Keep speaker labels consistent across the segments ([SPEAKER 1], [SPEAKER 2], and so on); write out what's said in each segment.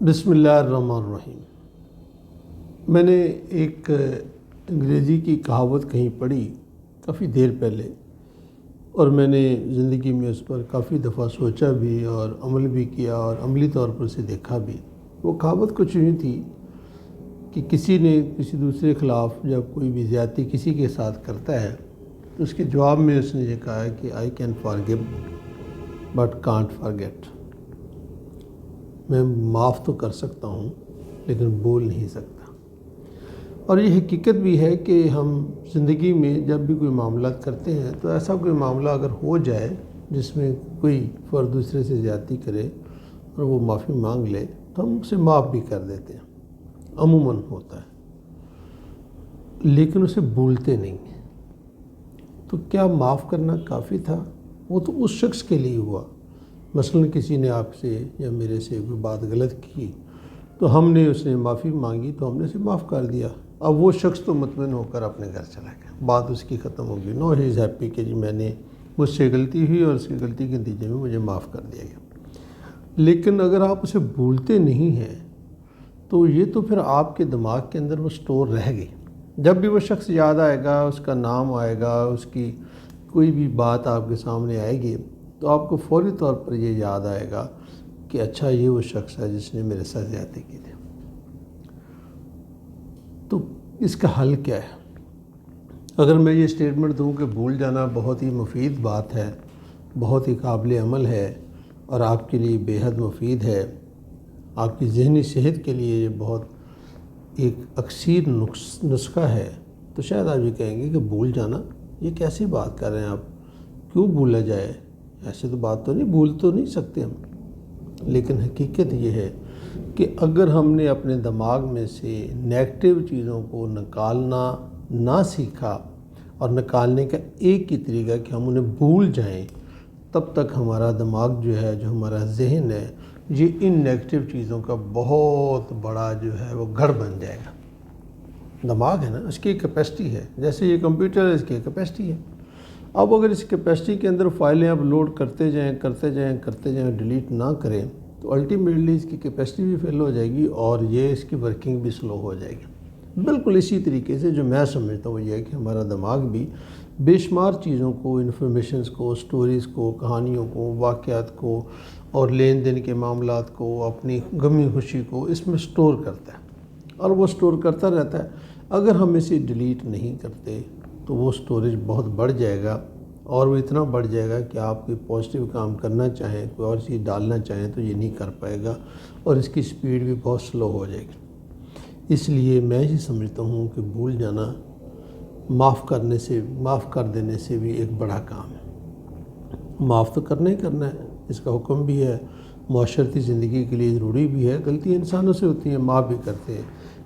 [SPEAKER 1] بسم اللہ الرحمن الرحیم۔ میں نے ایک انگریزی کی کہاوت کہیں پڑھی کافی دیر پہلے، اور میں نے زندگی میں اس پر کافی دفعہ سوچا بھی اور عمل بھی کیا اور عملی طور پر اسے دیکھا بھی۔ وہ کہاوت کچھ یوں تھی کہ کسی نے کسی دوسرے کے خلاف جب کوئی بھی زیادتی کسی کے ساتھ کرتا ہے تو اس کے جواب میں اس نے یہ کہا ہے کہ I can forgive but can't forget. میں معاف تو کر سکتا ہوں لیکن بھول نہیں سکتا۔ اور یہ حقیقت بھی ہے کہ ہم زندگی میں جب بھی کوئی معاملات کرتے ہیں تو ایسا کوئی معاملہ اگر ہو جائے جس میں کوئی فرد دوسرے سے زیادتی کرے اور وہ معافی مانگ لے تو ہم اسے معاف بھی کر دیتے ہیں، عموماً ہوتا ہے، لیکن اسے بھولتے نہیں ہیں۔ تو کیا معاف کرنا کافی تھا؟ وہ تو اس شخص کے لیے ہوا۔ مثلاً کسی نے آپ سے یا میرے سے کوئی بات غلط کی تو ہم نے اس نے معافی مانگی تو ہم نے اسے معاف کر دیا۔ اب وہ شخص تو مطمئن ہو کر اپنے گھر چلا گیا، بات اس کی ختم ہو گئی۔ نو ہی از ہیپی کہ جی میں نے مجھ سے غلطی ہوئی اور اس کی غلطی کے نتیجے میں مجھے معاف کر دیا گیا۔ لیکن اگر آپ اسے بھولتے نہیں ہیں تو یہ تو پھر آپ کے دماغ کے اندر وہ سٹور رہ گئی۔ جب بھی وہ شخص یاد آئے گا، اس کا نام آئے گا، اس کی کوئی بھی بات آپ کے سامنے آئے گی تو آپ کو فوری طور پر یہ یاد آئے گا کہ اچھا یہ وہ شخص ہے جس نے میرے ساتھ زیادتی کی تھی۔ تو اس کا حل کیا ہے؟ اگر میں یہ اسٹیٹمنٹ دوں کہ بھول جانا بہت ہی مفید بات ہے، بہت ہی قابل عمل ہے اور آپ کے لیے بے حد مفید ہے، آپ کی ذہنی صحت کے لیے یہ بہت ایک اکثیر نسخہ ہے، تو شاید آپ یہ کہیں گے کہ بھول جانا یہ کیسی بات کر رہے ہیں آپ، کیوں بھولا جائے؟ ایسے تو بات تو نہیں، بھول تو نہیں سکتے ہم۔ لیکن حقیقت یہ ہے کہ اگر ہم نے اپنے دماغ میں سے نیگیٹو چیزوں کو نکالنا نہ سیکھا، اور نکالنے کا ایک ہی طریقہ کہ ہم انہیں بھول جائیں، تب تک ہمارا دماغ جو ہے، جو ہمارا ذہن ہے، یہ ان نیگیٹو چیزوں کا بہت بڑا جو ہے وہ گھر بن جائے گا۔ دماغ ہے نا، اس کی ایک کیپیسٹی ہے، جیسے یہ کمپیوٹر ہے، اس کی ایک کیپیسٹی ہے۔ اب اگر اس کیپیسٹی کے اندر فائلیں آپ لوڈ کرتے جائیں، ڈیلیٹ نہ کریں تو الٹیمیٹلی اس کی کیپیسٹی بھی فل ہو جائے گی اور یہ اس کی ورکنگ بھی سلو ہو جائے گی۔ بالکل اسی طریقے سے جو میں سمجھتا ہوں وہ یہ ہے کہ ہمارا دماغ بھی بے شمار چیزوں کو، انفارمیشنز کو، سٹوریز کو، کہانیوں کو، واقعات کو اور لین دین کے معاملات کو، اپنی غمی خوشی کو اس میں سٹور کرتا ہے، اور وہ سٹور کرتا رہتا ہے۔ اگر ہم اسے ڈیلیٹ نہیں کرتے تو وہ سٹوریج بہت بڑھ جائے گا، اور وہ اتنا بڑھ جائے گا کہ آپ کوئی پازیٹیو کام کرنا چاہیں، کوئی اور چیز ڈالنا چاہیں تو یہ نہیں کر پائے گا، اور اس کی سپیڈ بھی بہت سلو ہو جائے گی۔ اس لیے میں یہ سمجھتا ہوں کہ بھول جانا معاف کر دینے سے بھی ایک بڑا کام ہے۔ معاف تو کرنا ہی کرنا ہے، اس کا حکم بھی ہے، معاشرتی زندگی کے لیے ضروری بھی ہے۔ غلطی انسانوں سے ہوتی ہیں، معاف بھی کرتے ہیں،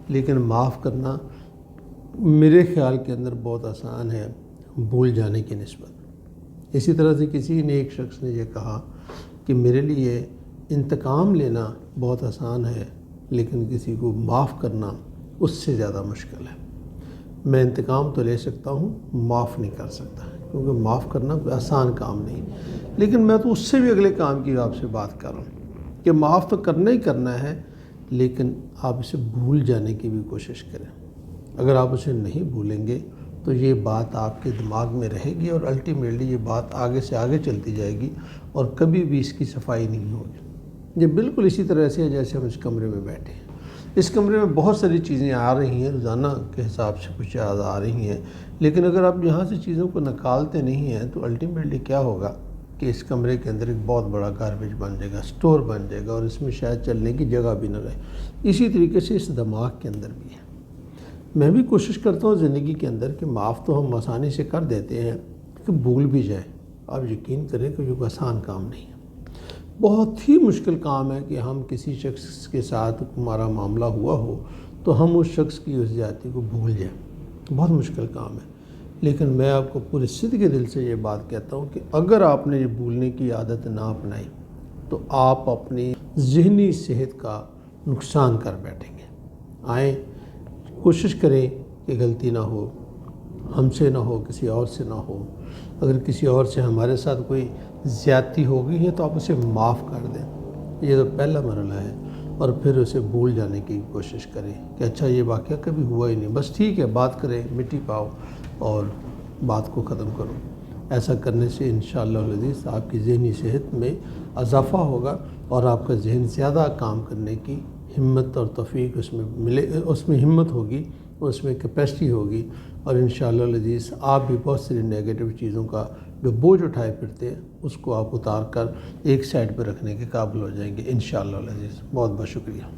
[SPEAKER 1] لیکن معاف کرنا میرے خیال کے اندر بہت آسان ہے بھول جانے کی نسبت۔ اسی طرح سے کسی نے، ایک شخص نے یہ کہا کہ میرے لیے انتقام لینا بہت آسان ہے لیکن کسی کو معاف کرنا اس سے زیادہ مشکل ہے۔ میں انتقام تو لے سکتا ہوں، معاف نہیں کر سکتا، کیونکہ معاف کرنا کوئی آسان کام نہیں۔ لیکن میں تو اس سے بھی اگلے کام کی آپ سے بات کر رہا ہوں کہ معاف تو کرنا ہی کرنا ہے، لیکن آپ اسے بھول جانے کی بھی کوشش کریں۔ اگر آپ اسے نہیں بھولیں گے تو یہ بات آپ کے دماغ میں رہے گی اور الٹیمیٹلی یہ بات آگے سے آگے چلتی جائے گی اور کبھی بھی اس کی صفائی نہیں ہوگی۔ یہ بالکل اسی طرح سے ہے جیسے ہم اس کمرے میں بیٹھے ہیں۔ اس کمرے میں بہت ساری چیزیں آ رہی ہیں، روزانہ کے حساب سے کچھ یاد آ رہی ہیں، لیکن اگر آپ یہاں سے چیزوں کو نکالتے نہیں ہیں تو الٹیمیٹلی کیا ہوگا کہ اس کمرے کے اندر ایک بہت بڑا گاربیج بن جائے گا، سٹور بن جائے گا، اور اس میں شاید چلنے کی جگہ بھی نہ رہے۔ اسی طریقے سے اس دماغ کے اندر بھی ہے۔ میں بھی کوشش کرتا ہوں زندگی کے اندر کہ معاف تو ہم آسانی سے کر دیتے ہیں کہ بھول بھی جائیں۔ آپ یقین کریں کہ یہ کوئی آسان کام نہیں ہے، بہت ہی مشکل کام ہے کہ ہم کسی شخص کے ساتھ ہمارا معاملہ ہوا ہو تو ہم اس شخص کی اس زیادتی کو بھول جائیں، بہت مشکل کام ہے۔ لیکن میں آپ کو پورے صدق دل سے یہ بات کہتا ہوں کہ اگر آپ نے یہ بھولنے کی عادت نہ اپنائی تو آپ اپنی ذہنی صحت کا نقصان کر بیٹھیں گے۔ آئیں کوشش کریں کہ غلطی نہ ہو، ہم سے نہ ہو، کسی اور سے نہ ہو۔ اگر کسی اور سے ہمارے ساتھ کوئی زیادتی ہو گئی ہے تو آپ اسے معاف کر دیں، یہ تو پہلا مرحلہ ہے۔ اور پھر اسے بھول جانے کی کوشش کریں کہ اچھا یہ واقعہ کبھی ہوا ہی نہیں، بس ٹھیک ہے بات کریں، مٹی پاؤ اور بات کو ختم کرو۔ ایسا کرنے سے انشاءاللہ العزیز آپ کی ذہنی صحت میں اضافہ ہوگا اور آپ کا ذہن زیادہ کام کرنے کی ہمت اور توفیق اس میں ہمت ہوگی، اس میں کیپیسٹی ہوگی، اور انشاءاللہ العزیز آپ بھی بہت ساری نیگیٹو چیزوں کا جو بوجھ اٹھائے پھرتے ہیں اس کو آپ اتار کر ایک سائڈ پہ رکھنے کے قابل ہو جائیں گے انشاءاللہ العزیز۔ بہت بہت شکریہ۔